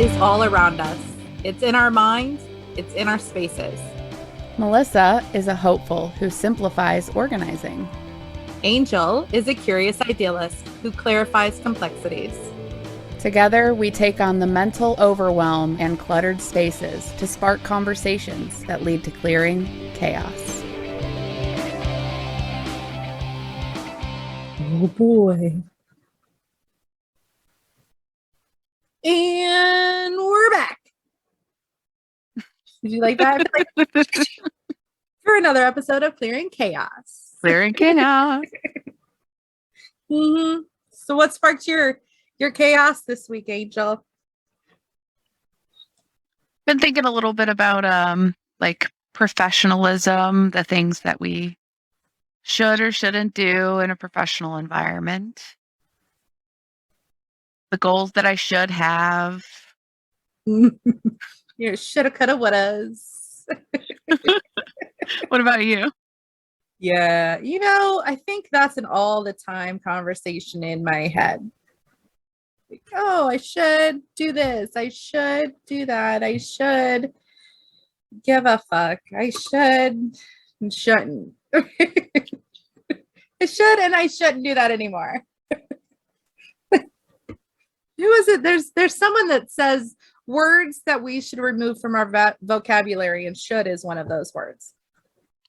is all around us. It's in our minds, it's in our spaces. Melissa is a hopeful who simplifies organizing. Angel is a curious idealist who clarifies complexities. Together, we take on the mental overwhelm and cluttered spaces to spark conversations that lead to clearing chaos. Oh boy. And we're back. Did you like that? For another episode of Clearing Chaos. Clearing chaos. Mm-hmm. So what sparked your chaos this week, Angel? Been thinking a little bit about like professionalism, the things that we should or shouldn't do in a professional environment. The goals that I should have. You shoulda, coulda, wouldas. What about you? Yeah, I think that's an all the time conversation in my head. Like, oh, I should do this. I should do that. I should give a fuck. I should and shouldn't. I should and I shouldn't do that anymore. Who is it? There's someone that says words that we should remove from our vocabulary, and should is one of those words.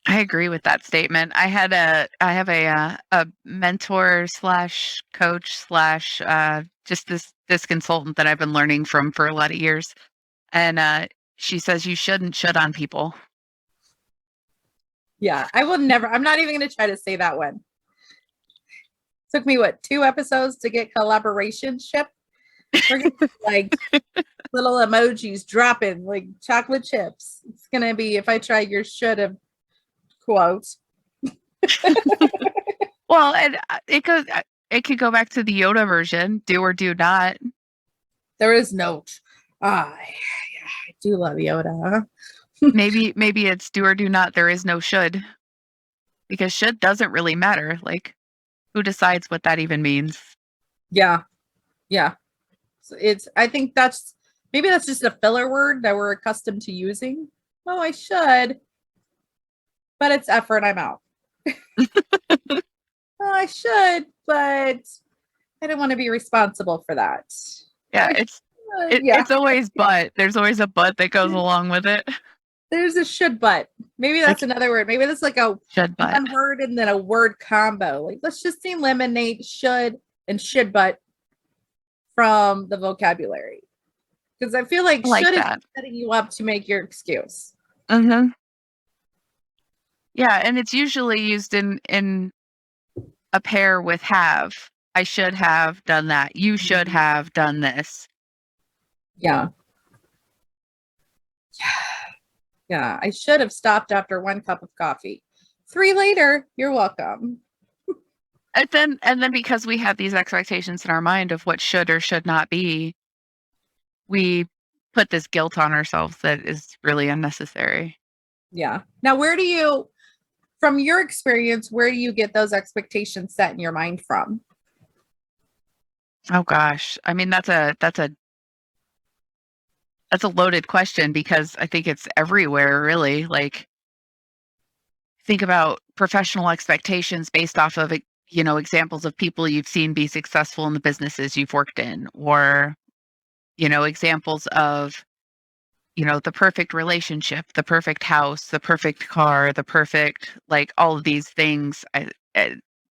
I agree with that statement. I have a mentor slash coach slash just this consultant that I've been learning from for a lot of years, and she says you shouldn't should on people. Yeah, I will never. I'm not even going to try to say that one. Took me 2 episodes to get collaboration ship. We're gonna like little emojis dropping like chocolate chips. It's gonna be if I try your should have quote. Well, and it could go back to the Yoda version, do or do not. There is no. I do love Yoda. maybe it's do or do not. There is no should, because should doesn't really matter. Like, who decides what that even means? Yeah. So I think that's just a filler word that we're accustomed to using. Oh, I should, but it's effort. I'm out. Oh, I should, but I don't want to be responsible for that. Yeah, it's always but. There's always a but that goes along with it. There's a should but. Maybe that's another word. Maybe that's like a should but one word and then a word combo. Like, let's just eliminate should and should but from the vocabulary, because I feel like should is setting you up to make your excuse. Mm-hmm. Yeah, and it's usually used in a pair with have. I should have done that. You should have done this. Yeah. Yeah, I should have stopped after 1 cup of coffee. 3 later, you're welcome. And then because we have these expectations in our mind of what should or should not be, we put this guilt on ourselves that is really unnecessary. Yeah. Now, from your experience, where do you get those expectations set in your mind from? Oh gosh. I mean, that's a loaded question, because I think it's everywhere, really. Like, think about professional expectations based off of, examples of people you've seen be successful in the businesses you've worked in, or, examples of, the perfect relationship, the perfect house, the perfect car, the perfect, like, all of these things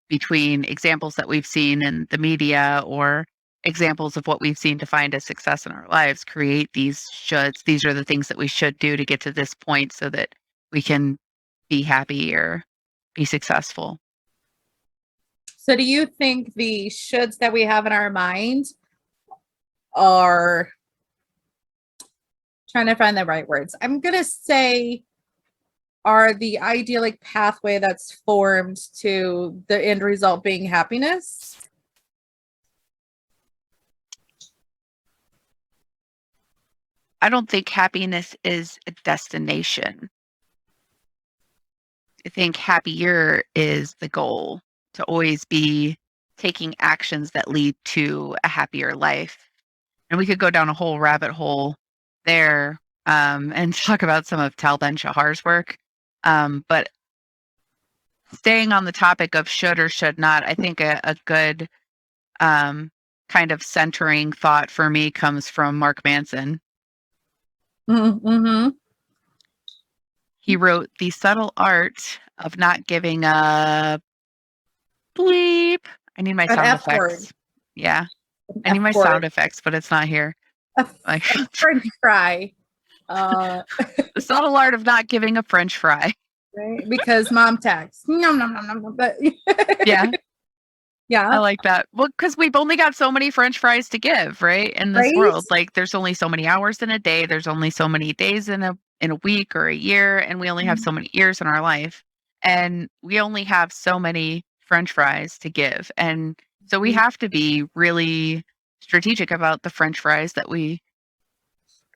between examples that we've seen in the media or examples of what we've seen defined as success in our lives, create these shoulds. These are the things that we should do to get to this point so that we can be happy or be successful. So do you think the shoulds that we have in our mind are, trying to find the right words, I'm going to say, are the idyllic pathway that's formed to the end result being happiness? I don't think happiness is a destination. I think happier is the goal, to always be taking actions that lead to a happier life. And we could go down a whole rabbit hole there and talk about some of Tal Ben-Shahar's work. But staying on the topic of should or should not, I think a good kind of centering thought for me comes from Mark Manson. Mm-hmm. He wrote The Subtle Art of Not Giving a Bleep. I need my An sound F word. effects. Yeah. An I need my F word. sound effects, but it's not here. A Like French fry. The Subtle Art of Not Giving a French Fry. Right? Because mom tax. Nom, nom, nom, nom, but Yeah. yeah. I like that. Well, because we've only got so many French fries to give, right? In this Right? world. Like there's only so many hours in a day. There's only so many days in a week or a year, and we only have so many years in our life. And we only have so many French fries to give. And so we have to be really strategic about the French fries that we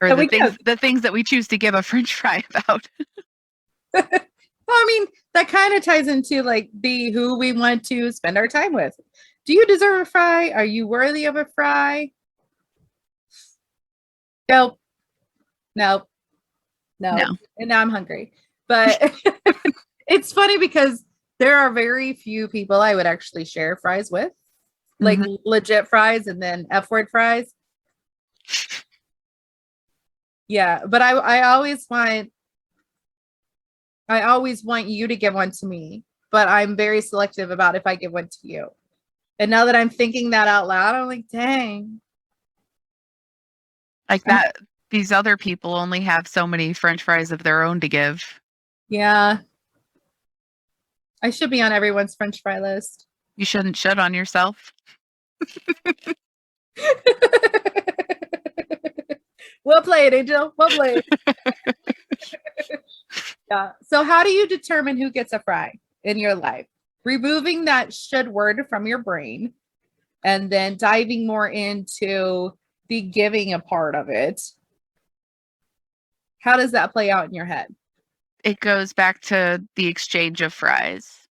or That the we give. things that we choose to give a French fry about. Well, I mean, that kind of ties into like the who we want to spend our time with. Do you deserve a fry? Are you worthy of a fry? Nope. Nope. No. No. And now I'm hungry. But it's funny because there are very few people I would actually share fries with, like legit fries and then F word fries. Yeah, but I always want you to give one to me, but I'm very selective about if I give one to you. And now that I'm thinking that out loud, I'm like, dang. Like that, these other people only have so many French fries of their own to give. Yeah. I should be on everyone's French fry list. You shouldn't shit on yourself. Well played, Angel. Well played. Yeah. So how do you determine who gets a fry in your life? Removing that should word from your brain and then diving more into the giving a part of it. How does that play out in your head? It goes back to the exchange of fries.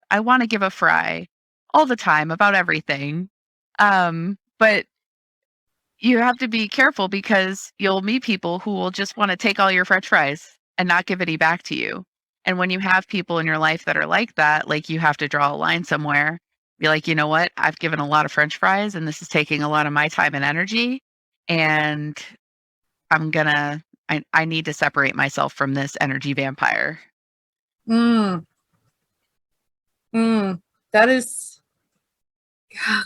I want to give a fry all the time about everything. But you have to be careful because you'll meet people who will just want to take all your French fries and not give any back to you. And when you have people in your life that are like that, like you have to draw a line somewhere. Be like, you know what? I've given a lot of French fries and this is taking a lot of my time and energy. And I need to separate myself from this energy vampire. That is, gosh,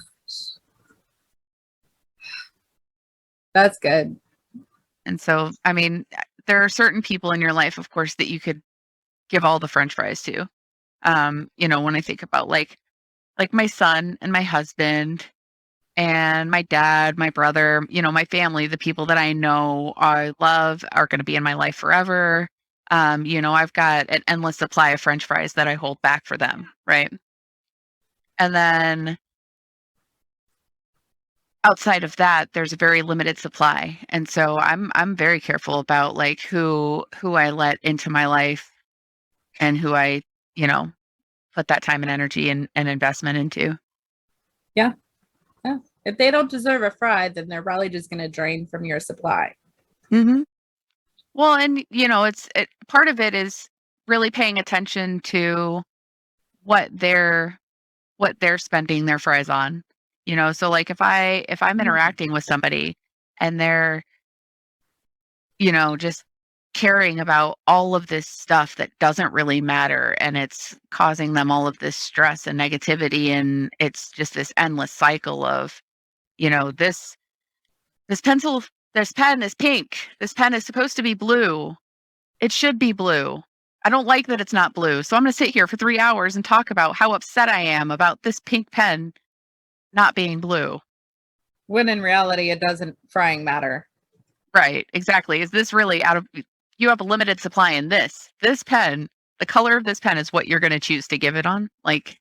that's good. And so, I mean, there are certain people in your life, of course, that you could give all the French fries to. When I think about like my son and my husband and my dad, my brother, my family, the people that I know I love are going to be in my life forever. I've got an endless supply of French fries that I hold back for them, right? And then outside of that, there's a very limited supply. And so I'm very careful about like who I let into my life and who I, put that time and energy and investment into. Yeah. Yeah. If they don't deserve a fry, then they're probably just going to drain from your supply. Mm-hmm. Well, and part of it is really paying attention to what they're spending their fries on. So like if I'm interacting with somebody and they're, just caring about all of this stuff that doesn't really matter and it's causing them all of this stress and negativity, and it's just this endless cycle of, this pen is pink. This pen is supposed to be blue. It should be blue. I don't like that it's not blue. So I'm going to sit here for 3 hours and talk about how upset I am about this pink pen not being blue. When in reality, it doesn't frying matter. Right. Exactly. Is this really you have a limited supply in this pen, the color of this pen is what you're going to choose to give it on. Like,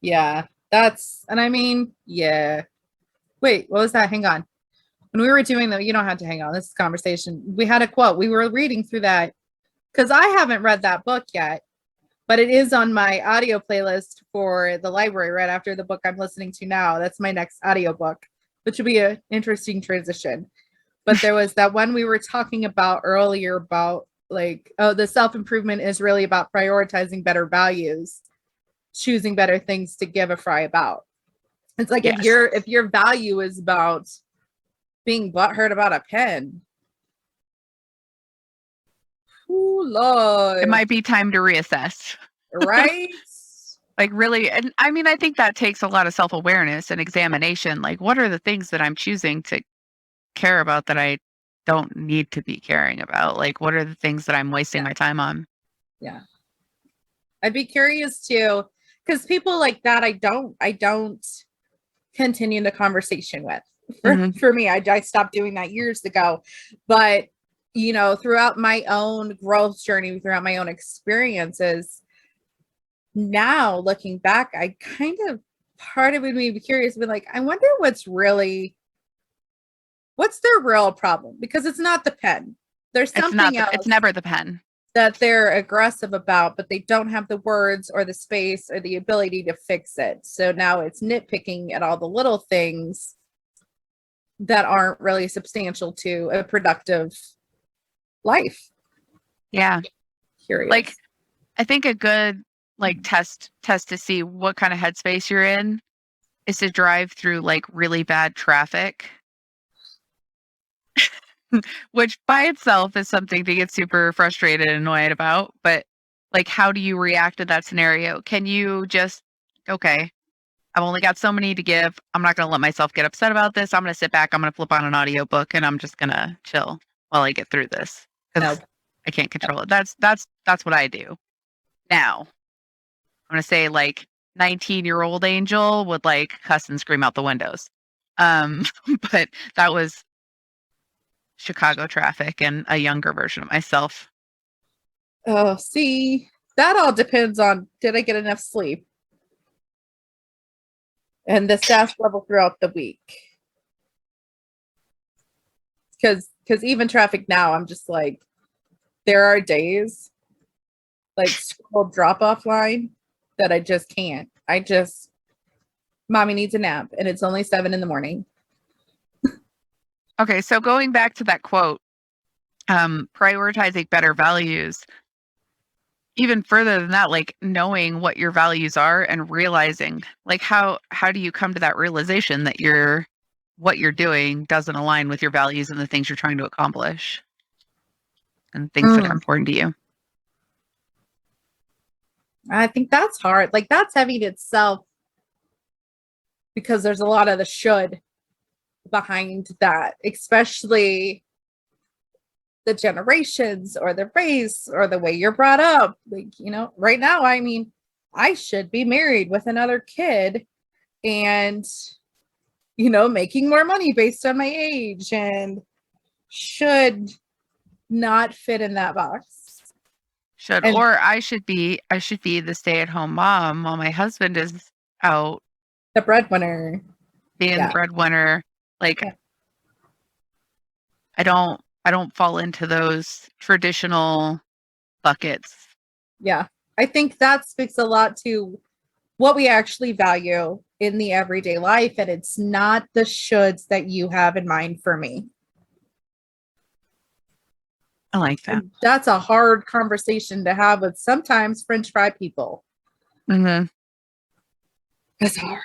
yeah, and I mean, yeah. Wait, what was that? Hang on. When we were doing that, you don't have to hang on. This is conversation. We had a quote. We were reading through that because I haven't read that book yet, but it is on my audio playlist for the library right after the book I'm listening to now. That's my next audio book. which would be an interesting transition. But there was that one we were talking about earlier about like, oh, the self-improvement is really about prioritizing better values, choosing better things to give a fry about. It's like Yes. if your value is about being butthurt about a pen, ooh, Lord. It might be time to reassess. Right? Like really, and I mean, I think that takes a lot of self-awareness and examination. Like, what are the things that I'm choosing to care about that I don't need to be caring about? Like, what are the things that I'm wasting my time on? Yeah. I'd be curious too, because people like that, I don't continue the conversation with. For me, I stopped doing that years ago. But, you know, throughout my own growth journey, throughout my own experiences, now looking back, I kind of, part of it made me curious, but like, I wonder what's their real problem? Because it's not the pen. There's something else. It's never the pen That they're aggressive about, but they don't have the words or the space or the ability to fix it. So now it's nitpicking at all the little things that aren't really substantial to a productive life. Yeah. Curious. Like, I think a good test to see what kind of headspace you're in is to drive through like really bad traffic. Which by itself is something to get super frustrated and annoyed about. But like, how do you react to that scenario? Can you just, okay, I've only got so many to give. I'm not going to let myself get upset about this. I'm going to sit back. I'm going to flip on an audiobook and I'm just going to chill while I get through this. Because I can't control it. That's what I do. Now, I'm going to say like 19-year-old Angel would like cuss and scream out the windows. But that was Chicago traffic and a younger version of myself. Oh, see, that all depends on, did I get enough sleep? And the staff level throughout the week. Because even traffic now, I'm just like, there are days like school drop-off line that I just can't. Mommy needs a nap and it's only 7 a.m. Okay, so going back to that quote, prioritizing better values, even further than that, like knowing what your values are and realizing, like how do you come to that realization that what you're doing doesn't align with your values and the things you're trying to accomplish and things that are important to you? I think that's hard. Like that's heavy in itself because there's a lot of the should behind that, especially the generations or the race or the way you're brought up. Like, you know, right now, I mean, I should be married with another kid and, you know, making more money based on my age and should not fit in that box. Or I should be the stay-at-home mom while my husband is out. The breadwinner. Being the breadwinner. Like, I don't fall into those traditional buckets. Yeah. I think that speaks a lot to what we actually value in the everyday life. And it's not the shoulds that you have in mind for me. I like that. And that's a hard conversation to have with sometimes French fry people. Mm-hmm. That's hard.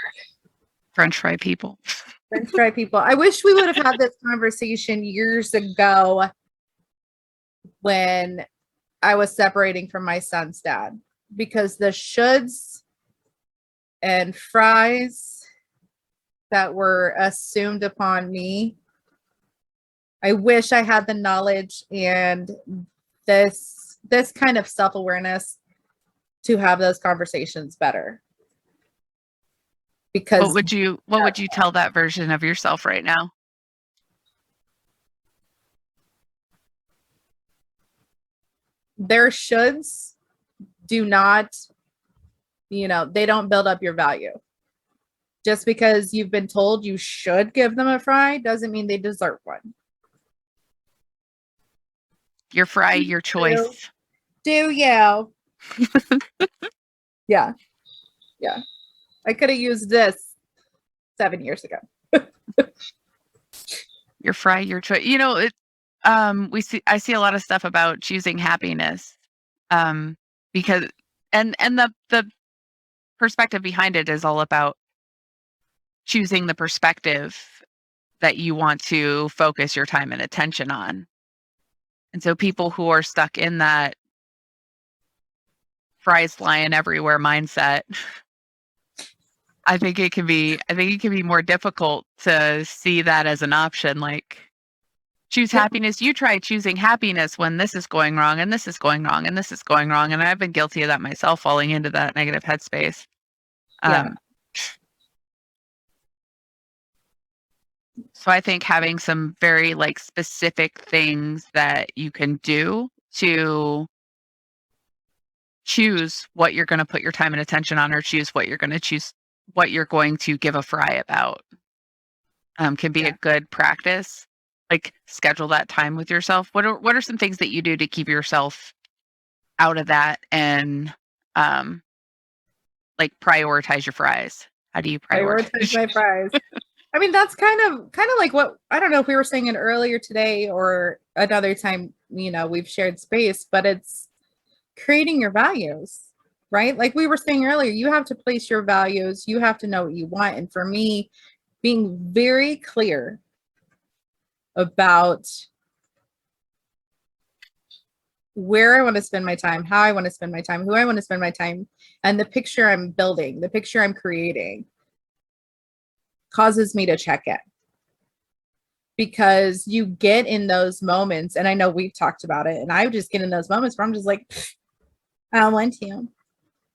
French fry people. French fry people. I wish we would have had this conversation years ago when I was separating from my son's dad, because the shoulds and fries that were assumed upon me, I wish I had the knowledge and this kind of self-awareness to have those conversations better. Because what would you tell that version of yourself right now? Their shoulds do not, you know, they don't build up your value. Just because you've been told you should give them a fry doesn't mean they deserve one. Your fry, your choice. Do you? Yeah. Yeah. I could have used this 7 years ago. your fry, your choice. I see a lot of stuff about choosing happiness, because the perspective behind it is all about choosing the perspective that you want to focus your time and attention on. And so people who are stuck in that fries flying everywhere mindset, I think it can be more difficult to see that as an option. Like, choose happiness. You try choosing happiness when this is going wrong and this is going wrong and this is going wrong. And I've been guilty of that myself, falling into that negative headspace. Yeah. So I think having some very like specific things that you can do to choose what you're going to put your time and attention on, or choose what you're going to give a fry about, can be a good practice. Like, schedule that time with yourself. What are some things that you do to keep yourself out of that and like prioritize your fries? How do you prioritize my fries? I mean, that's kind of like what, I don't know if we were saying it earlier today or another time, we've shared space, but it's creating your values, right? Like we were saying earlier, you have to place your values, you have to know what you want. And for me, being very clear about where I want to spend my time, how I want to spend my time, who I want to spend my time, and the picture I'm building, the picture I'm creating causes me to check it. Because you get in those moments, and I know we've talked about it, and I just get in those moments where I'm just like, I don't want to.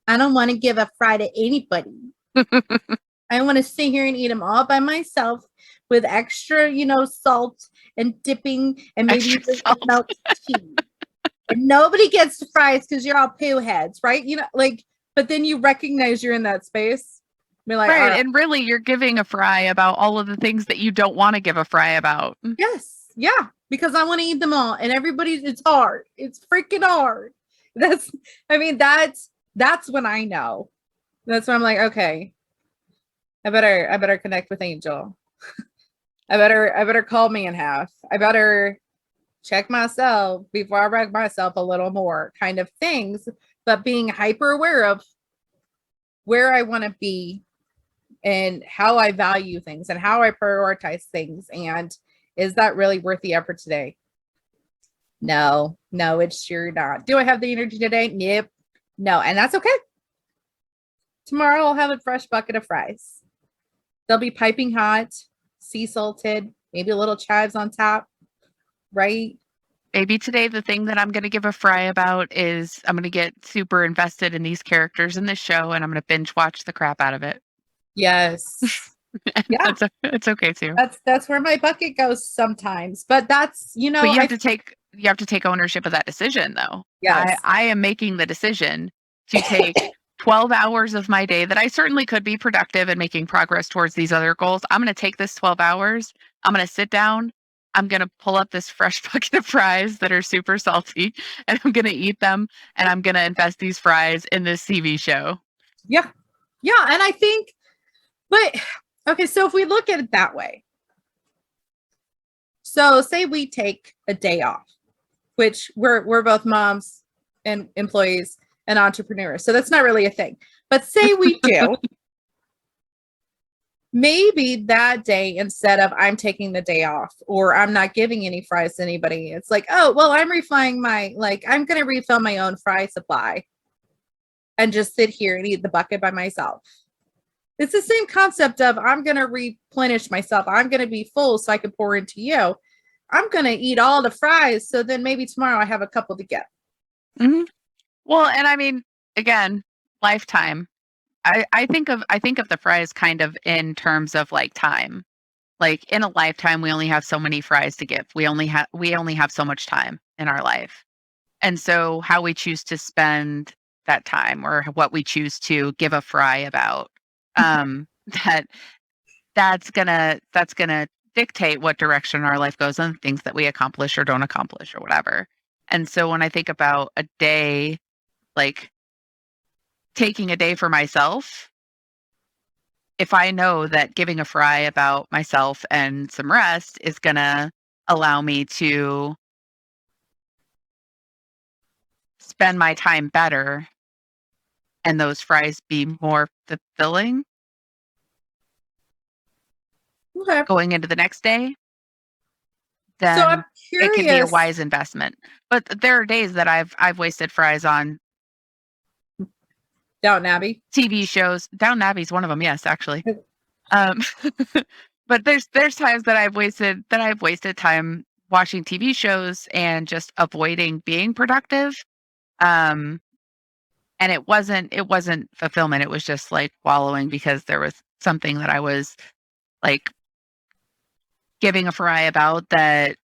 I don't want to give a fry to anybody. I want to sit here and eat them all by myself with extra, salt and dipping and maybe milk tea. And nobody gets the fries because you're all poo heads, right? But then you recognize you're in that space. Be like, right, and really you're giving a fry about all of the things that you don't want to give a fry about. Yes, yeah, because I want to eat them all, and it's hard. It's freaking hard. That's when I know. That's when I'm like, okay, I better connect with Angel. I better call me in half. I better check myself before I wreck myself a little more, kind of things, but being hyper aware of where I want to be and how I value things and how I prioritize things. And is that really worth the effort today? No, it's sure not. Do I have the energy today? Nope. No, and that's okay. Tomorrow I'll have a fresh bucket of fries. They'll be piping hot, sea salted, maybe a little chives on top, right? Maybe today the thing that I'm going to give a fry about is I'm going to get super invested in these characters in this show, and I'm going to binge watch the crap out of it. Yes. Yeah, it's okay too. That's where my bucket goes sometimes, but that's But you have to take ownership of that decision, though. Yes. I am making the decision to take 12 hours of my day that I certainly could be productive and making progress towards these other goals. I'm going to take this 12 hours. I'm going to sit down. I'm going to pull up this fresh bucket of fries that are super salty, and I'm going to eat them, and I'm going to invest these fries in this TV show. Yeah. Yeah. And I think, but okay, so if we look at it that way, so say we take a day off, which we're both moms and employees and entrepreneurs, so that's not really a thing, but say we do. Maybe that day, instead of I'm taking the day off or I'm not giving any fries to anybody, it's like, oh, well, I'm I'm going to refill my own fry supply and just sit here and eat the bucket by myself. It's the same concept of I'm going to replenish myself. I'm going to be full so I can pour into you. I'm going to eat all the fries. So then maybe tomorrow I have a couple to get. Mm-hmm. Well, and I mean, again, lifetime. I think of the fries kind of in terms of like time. Like, in a lifetime, we only have so many fries to give. We only have so much time in our life. And so how we choose to spend that time, or what we choose to give a fry about, that's gonna dictate what direction our life goes and things that we accomplish or don't accomplish or whatever. And so when I think about a day, like taking a day for myself, if I know that giving a fry about myself and some rest is going to allow me to spend my time better and those fries be more fulfilling Okay. going into the next day, So then I'm it can be a curious. wise investment. But there are days that I've wasted fries on Downton Abbey. TV shows. Downton Abbey's one of them, yes, actually. But there's times that I've wasted time watching TV shows and just avoiding being productive. And it wasn't fulfillment. It was just like wallowing because there was something that I was like giving a fry about that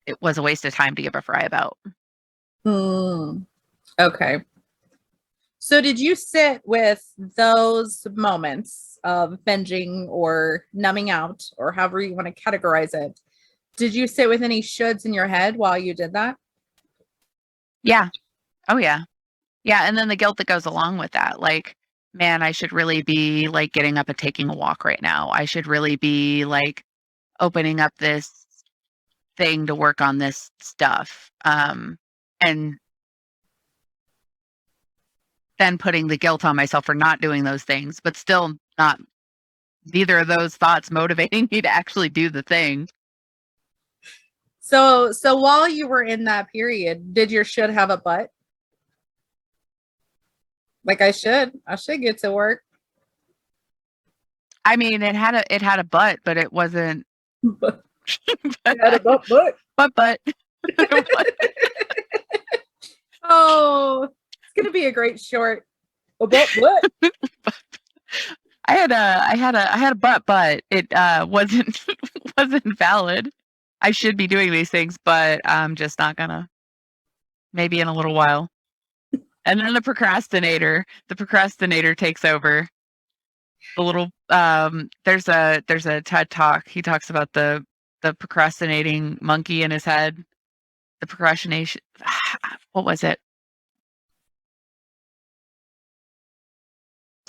it was a waste of time to give a fry about. Okay. So did you sit with those moments of binging or numbing out, or however you want to categorize it? Did you sit with any shoulds in your head while you did that? Yeah. Oh yeah. Yeah. And then the guilt that goes along with that. Like, man, I should really be like getting up and taking a walk right now. I should really be like opening up this thing to work on this stuff. And then putting the guilt on myself for not doing those things, but still not neither of those thoughts motivating me to actually do the thing. So while you were in that period, did your should have a butt? Like I should get to work. I mean, it had a butt, but it wasn't. It had a butt. But. Oh, it's gonna be a great short. A butt. I had a butt, but it wasn't valid. I should be doing these things, but I'm just not gonna. Maybe in a little while. And then the procrastinator takes over. The little there's a TED Talk. He talks about the procrastinating monkey in his head. The procrastination. What was it?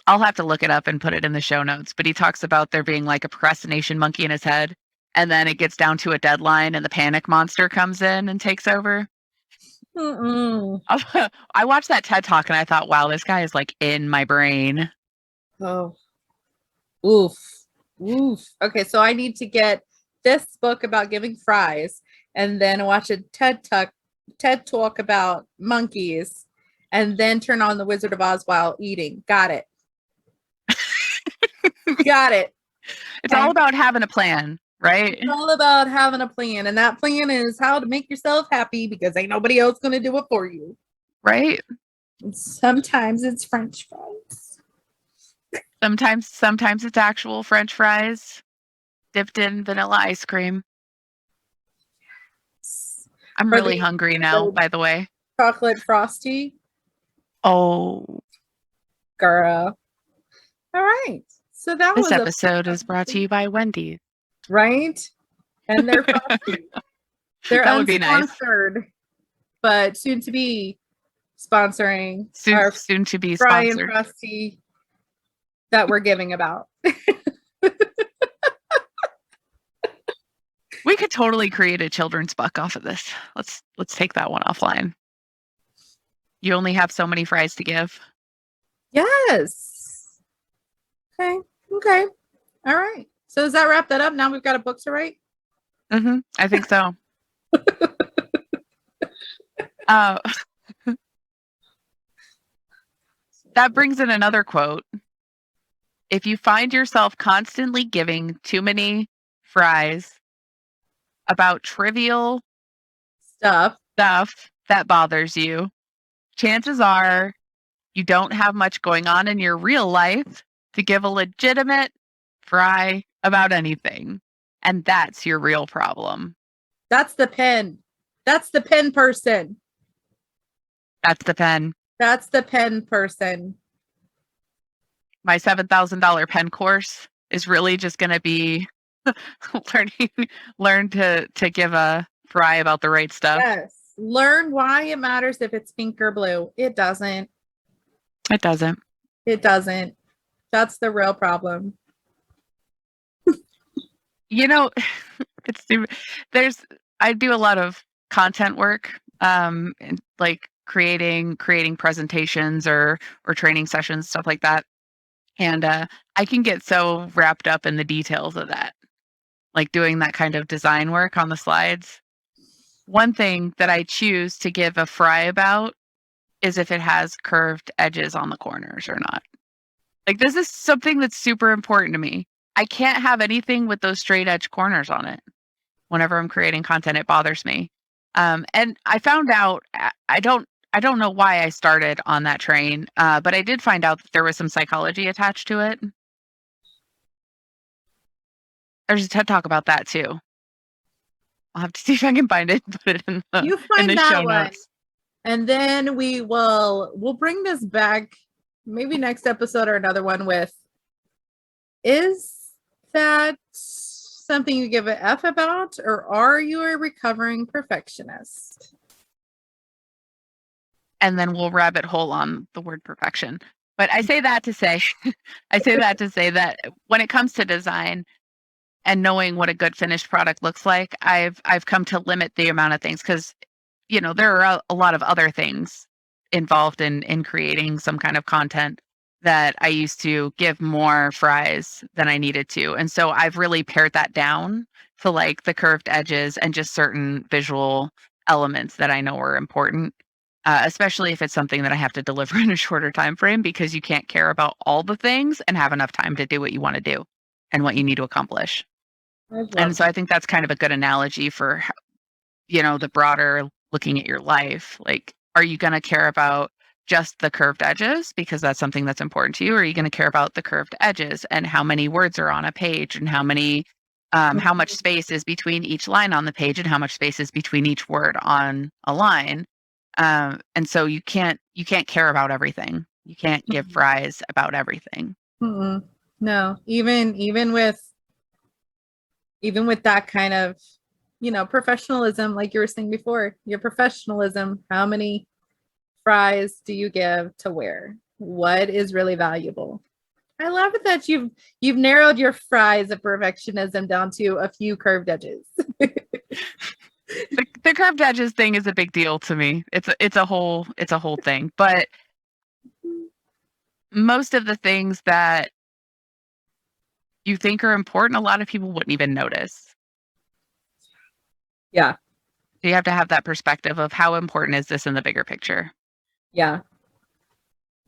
I'll have to look it up and put it in the show notes. But he talks about there being like a procrastination monkey in his head, and then it gets down to a deadline, and the panic monster comes in and takes over. I watched that TED Talk and I thought, wow, this guy is like in my brain. Oh, oof. Okay, so I need to get this book about giving fries, and then watch a TED Talk about monkeys, and then turn on The Wizard of Oz while eating. Got it. Got it. It's all about having a plan, right? It's all about having a plan, and that plan is how to make yourself happy because ain't nobody else going to do it for you. Right. And sometimes it's French fries. Sometimes it's actual French fries dipped in vanilla ice cream. I'm really hungry now, by the way. Chocolate frosty. Oh, girl. All right. So that this was episode is brought to you by Wendy's. Right? And they're frosty. They're that would be nice. Unsponsored, but soon to be sponsoring soon to be fry sponsored. and frosty that we're giving about. We could totally create a children's book off of this. Let's take that one offline. You only have so many fries to give. Yes. Okay. All right. So does that wrap that up? Now we've got a book to write? Mm-hmm. I think so. That brings in another quote. If you find yourself constantly giving too many fries about trivial stuff that bothers you, chances are you don't have much going on in your real life to give a legitimate fry about anything. And that's your real problem. That's the pen. That's the pen person. That's the pen. That's the pen person. My $7,000 pen course is really just going to be learn to give a fry about the right stuff. Yes. Learn why it matters if it's pink or blue. It doesn't. It doesn't. It doesn't. That's the real problem. it's I do a lot of content work, and like creating presentations or training sessions, stuff like that. And I can get so wrapped up in the details of that, like doing that kind of design work on the slides. One thing that I choose to give a fry about is if it has curved edges on the corners or not. Like, this is something that's super important to me. I can't have anything with those straight edge corners on it. Whenever I'm creating content, it bothers me. And I found out, I don't know why I started on that train, but I did find out that there was some psychology attached to it. There's a TED Talk about that too. I'll have to see if I can find it and put it in the, You find in the that show one. notes. And then we'll bring this back maybe next episode or another one with, is that something you give an F about, or are you a recovering perfectionist? And then we'll rabbit hole on the word perfection. But I say that to say, that when it comes to design and knowing what a good finished product looks like, I've come to limit the amount of things, because there are a lot of other things involved in creating some kind of content that I used to give more fries than I needed to. And so I've really pared that down to like the curved edges and just certain visual elements that I know are important, especially if it's something that I have to deliver in a shorter time frame, because you can't care about all the things and have enough time to do what you want to do and what you need to accomplish. And so I think that's kind of a good analogy for, the broader looking at your life. Like, are you going to care about just the curved edges because that's something that's important to you? Or are you going to care about the curved edges and how many words are on a page, and how much space is between each line on the page, and how much space is between each word on a line? And so you can't care about everything. You can't give fries about everything. No, even with that kind of, professionalism, like you were saying before, your professionalism, how many fries do you give to where? What is really valuable? I love it that you've narrowed your fries of perfectionism down to a few curved edges. The curved edges thing is a big deal to me. It's a whole thing. But most of the things that you think are important, a lot of people wouldn't even notice. Yeah. So you have to have that perspective of how important is this in the bigger picture. Yeah.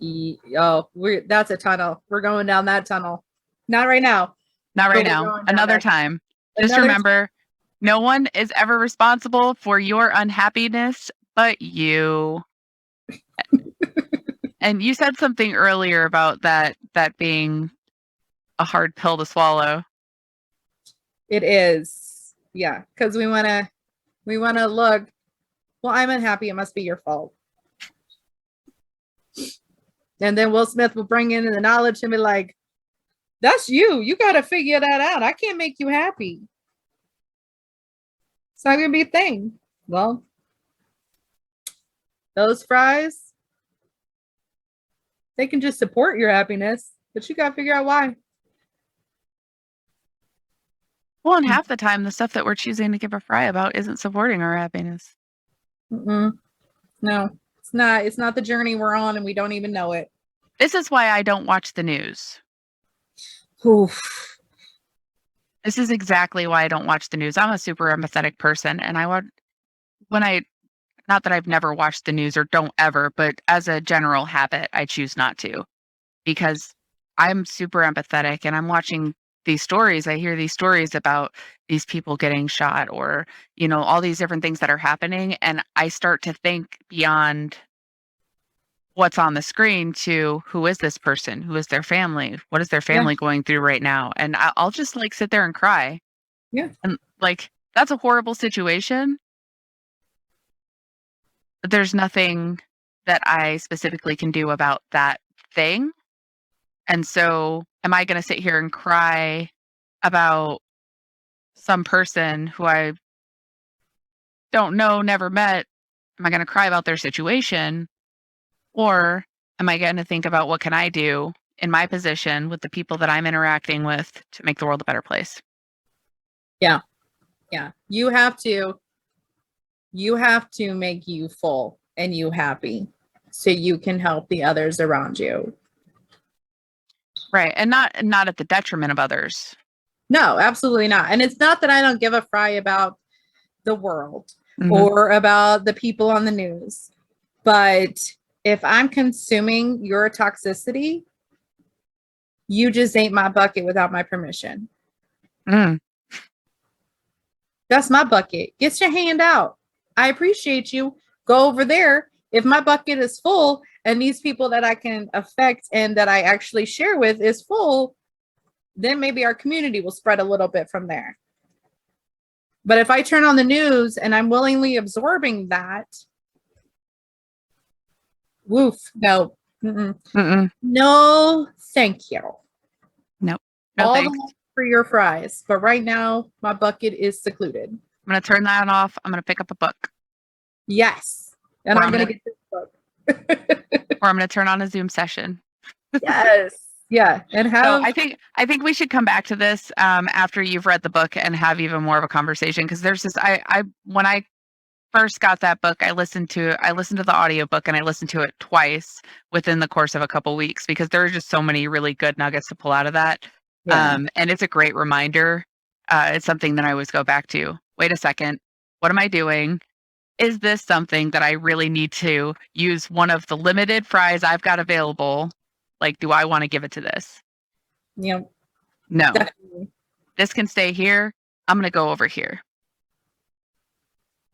That's a tunnel. We're going down that tunnel. Not right now. Not right now. Another time. Just remember, no one is ever responsible for your unhappiness but you. And you said something earlier about that being a hard pill to swallow. It is. Yeah, because we want to look, well, I'm unhappy, it must be your fault. And then Will Smith will bring in the knowledge and be like, that's you. You got to figure that out. I can't make you happy. It's not going to be a thing. Well, those fries, they can just support your happiness, but you got to figure out why. Well, and half the time, the stuff that we're choosing to give a fry about isn't supporting our happiness. No, it's not. It's not the journey we're on, and we don't even know it. This is why I don't watch the news. Oof. This is exactly why I don't watch the news. I'm a super empathetic person, and not that I've never watched the news or don't ever, but as a general habit, I choose not to, because I'm super empathetic and I'm watching these stories. I hear these stories about these people getting shot, or, all these different things that are happening. And I start to think beyond what's on the screen to, who is this person? Who is their family? What is their family going through right now? And I'll just like sit there and cry. Yeah. And like, that's a horrible situation. But there's nothing that I specifically can do about that thing. And so am I going to sit here and cry about some person who I don't know, never met? Am I going to cry about their situation? Or am I going to think about what can I do in my position with the people that I'm interacting with to make the world a better place? Yeah. You have to make you full and you happy so you can help the others around you. Right. And not at the detriment of others. No, absolutely not. And it's not that I don't give a fry about the world Mhm. or about the people on the news. But if I'm consuming your toxicity, you just ain't my bucket without my permission. Mm. That's my bucket. Get your hand out. I appreciate you. Go over there. If my bucket is full and these people that I can affect and that I actually share with is full, then maybe our community will spread a little bit from there. But if I turn on the news and I'm willingly absorbing that, woof, no. No, thank you. No All thanks. the love for your fries. But right now, my bucket is secluded. I'm going to turn that off. I'm going to pick up a book. Yes. And Or I'm I'm going gonna- to get this book. Or I'm going to turn on a Zoom session. Yes. Yeah. And So have, I think we should come back to this after you've read the book and have even more of a conversation, because there's this when I first got that book, I listened to the audiobook and I listened to it twice within the course of a couple weeks, because there are just so many really good nuggets to pull out of that. yeah. And it's a great reminder. It's something that I always go back to. Wait a second. What am I doing? Is this something that I really need to use one of the limited fries I've got available? Like, do I want to give it to this? Yeah. No. Definitely. This can stay here. I'm going to go over here.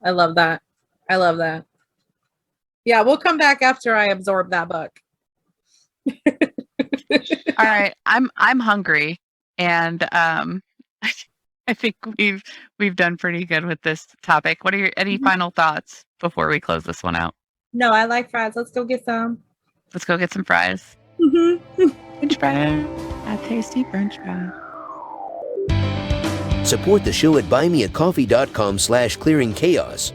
I love that. Yeah, we'll come back after I absorb that book. All right. I'm hungry, and I think we've done pretty good with this topic. What are any final thoughts before we close this one out? No, I like fries. Let's go get some. Let's go get some fries. French fries. A tasty French fry. Support the show at buymeacoffee.com/clearingchaos